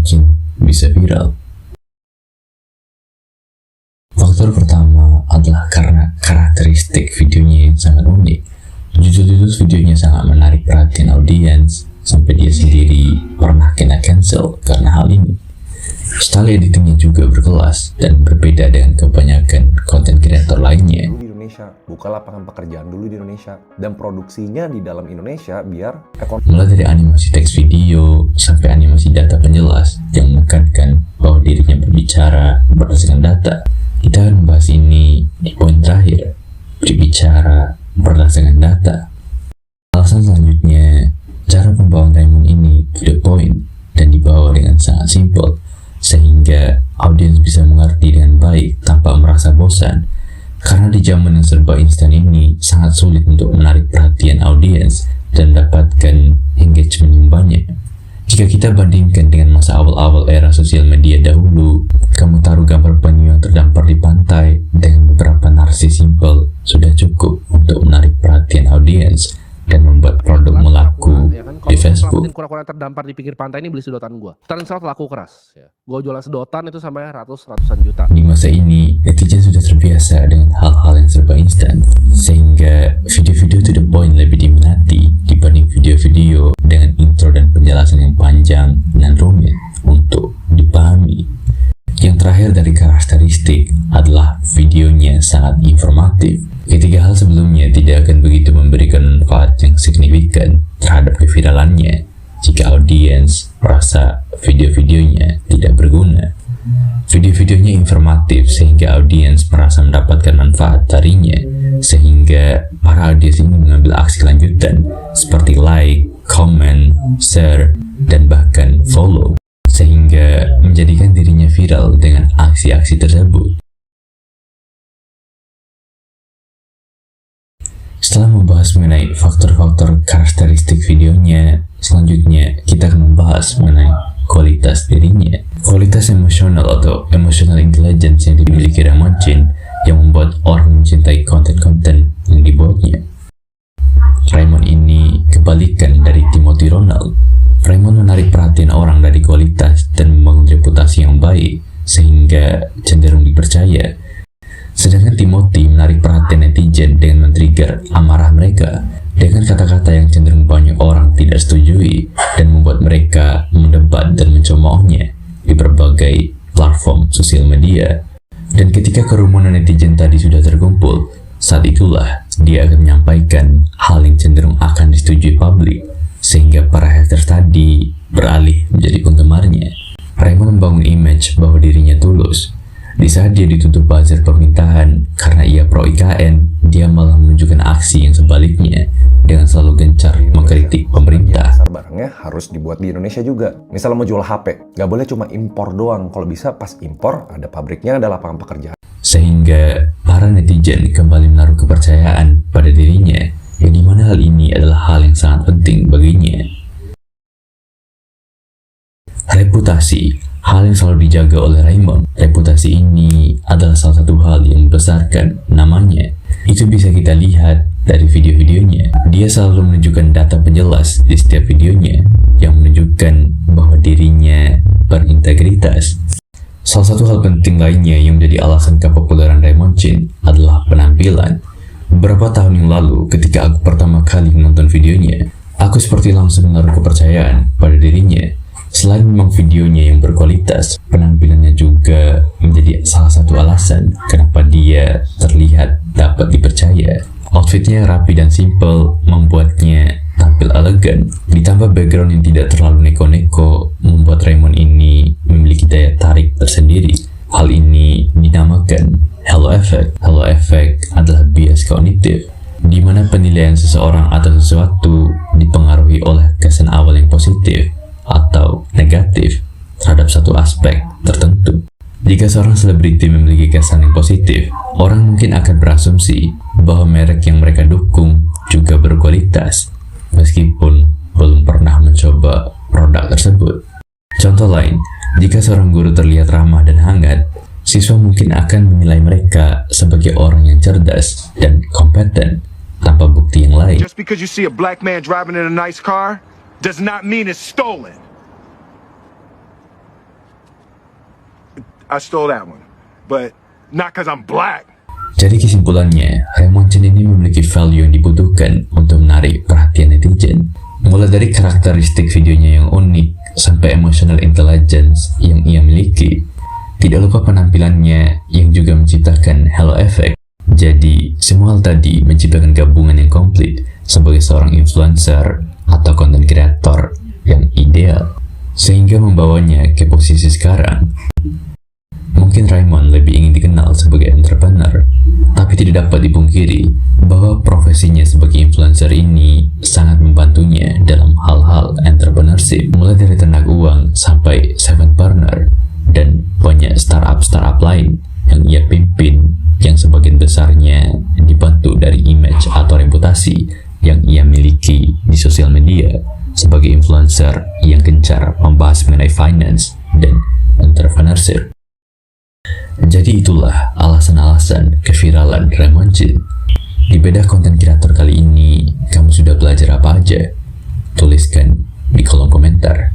Moncin bisa viral? Faktor pertama adalah karena karakteristik videonya yang sangat unik. Judul-judul videonya sangat menarik perhatian audiens, sampai dia sendiri pernah kena cancel karena hal ini. Style editingnya juga berkelas dan berbeda dengan kebanyakan konten kreator lainnya. Di Indonesia, buka lapangan pekerjaan dulu di Indonesia, dan produksinya di dalam Indonesia biar mulai dari animasi teks video sampai animasi data penjelas yang menekankan bahwa dirinya berbicara berdasarkan data. Kita akan membahas ini di poin terakhir, berbicara berdasarkan data. Alasan selanjutnya, cara pembawaan Raymond ini to the point dan dibawa dengan sangat simpel, sehingga audiens bisa mengerti dengan baik tanpa merasa bosan. Karena di zaman yang serba instan ini, sangat sulit untuk menarik perhatian audiens dan dapatkan engagement yang banyak. Jika kita bandingkan dengan masa awal-awal era sosial media dahulu, kamu taruh gambar penyu yang terdampar di pantai dengan beberapa narasi simpel sudah cukup untuk menarik perhatian audiens dan membuat produkmu laku di Facebook. Kura-kura terdampar di pinggir pantai ini beli sedotan gua. Turns out laku keras. Ya. Gua jualan sedotan itu sampai ratusan juta. Di masa ini, netizen sudah terbiasa dengan hal-hal yang serba instan, sehingga video-video to the point lebih diminati dibanding video-video dengan intro dan penjelasan yang panjang dan rumit untuk dipahami. Yang terakhir dari karakteristik adalah videonya sangat informatif. Ketiga hal sebelumnya tidak akan begitu memberikan manfaat yang signifikan terhadap keviralannya jika audiens merasa video-videonya tidak berguna. Video-videonya informatif sehingga audiens merasa mendapatkan manfaat darinya, sehingga para audiens ini mengambil aksi lanjutan seperti like, comment, share, dan bahkan follow, sehingga menjadikan dirinya viral dengan aksi-aksi tersebut. Setelah membahas mengenai faktor-faktor karakteristik videonya, selanjutnya kita akan membahas mengenai kualitas dirinya. Kualitas emosional atau emotional intelligence yang dimiliki Raymond Chin yang membuat orang mencintai konten-konten yang dibuatnya. Raymond ini kebalikan dari Timothy Ronald. Raymond menarik perhatian orang dari kualitas dan membangun reputasi yang baik sehingga cenderung dipercaya. Sedangkan Timothy menarik perhatian netizen dengan men-trigger amarah mereka dengan kata-kata yang cenderung banyak orang tidak setujui dan membuat mereka mendebat dan mencemoohnya di berbagai platform sosial media. Dan ketika kerumunan netizen tadi sudah terkumpul, saat itulah dia akan menyampaikan hal yang cenderung akan disetujui publik, sehingga para haters tadi beralih menjadi penggemarnya. Raymond membangun image bahwa dirinya tulus. Di saat dia ditutup buzzer permintaan karena ia pro IKN, dia malah menunjukkan aksi yang sebaliknya dengan selalu gencar mengkritik pemerintah. Barangnya harus dibuat di Indonesia juga. Misalnya mau jual HP, nggak boleh cuma impor doang. Kalau bisa pas impor ada pabriknya, ada lapangan pekerjaan. Sehingga para netizen kembali menaruh kepercayaan pada dirinya, yang dimana hal ini adalah hal yang sangat penting baginya. Reputasi, hal yang selalu dijaga oleh Raymond. Reputasi ini adalah salah satu hal yang membesarkan namanya. Itu bisa kita lihat dari video-videonya. Dia selalu menunjukkan data penjelas di setiap videonya yang menunjukkan bahwa dirinya berintegritas. Salah satu hal penting lainnya yang menjadi alasan kepopuleran Raymond Chin adalah penampilan. Beberapa tahun yang lalu, ketika aku pertama kali menonton videonya, aku seperti langsung menaruh kepercayaan pada dirinya. Selain memang videonya yang berkualitas, penampilannya juga menjadi salah satu alasan kenapa dia terlihat dapat dipercaya. Outfitnya rapi dan simple membuatnya tampil elegan. Ditambah background yang tidak terlalu neko-neko membuat Raymond ini memiliki daya tarik tersendiri. Hal ini dinamakan halo effect. Halo effect adalah bias kognitif, di mana penilaian seseorang atau sesuatu dipengaruhi oleh kesan awal yang positif atau negatif terhadap satu aspek tertentu. Jika seorang selebriti memiliki kesan yang positif, orang mungkin akan berasumsi bahwa merek yang mereka dukung juga berkualitas, meskipun belum pernah mencoba produk tersebut. Contoh lain, jika seorang guru terlihat ramah dan hangat, siswa mungkin akan menilai mereka sebagai orang yang cerdas dan kompeten tanpa bukti yang lain. Just because you see a black man driving in a nice car does not mean it's stolen. I stole that one, but not because I'm black. Jadi kesimpulannya, Raymond Chen ini memiliki value yang dibutuhkan untuk menarik perhatian netizen. Mulai dari karakteristik videonya yang unik, sampai emotional intelligence yang ia miliki. Tidak lupa penampilannya yang juga menciptakan halo effect. Jadi, semua hal tadi menciptakan gabungan yang komplit sebagai seorang influencer atau content creator yang ideal, sehingga membawanya ke posisi sekarang. Mungkin Raymond lebih ingin dikenal sebagai entrepreneur, tapi tidak dapat dipungkiri bahwa profesinya sebagai influencer ini sangat membantunya dalam hal-hal entrepreneurship, mulai dari tenaga uang sampai seven partner dan banyak startup lain yang ia pimpin, yang sebagian besarnya dibantu dari image atau reputasi yang ia miliki di sosial media sebagai influencer yang gencar membahas mengenai finance dan entrepreneurship. Jadi itulah alasan-alasan keviralan Raymond Chen. Di beda konten kreator kali ini, kamu sudah belajar apa aja? Tuliskan di kolom komentar.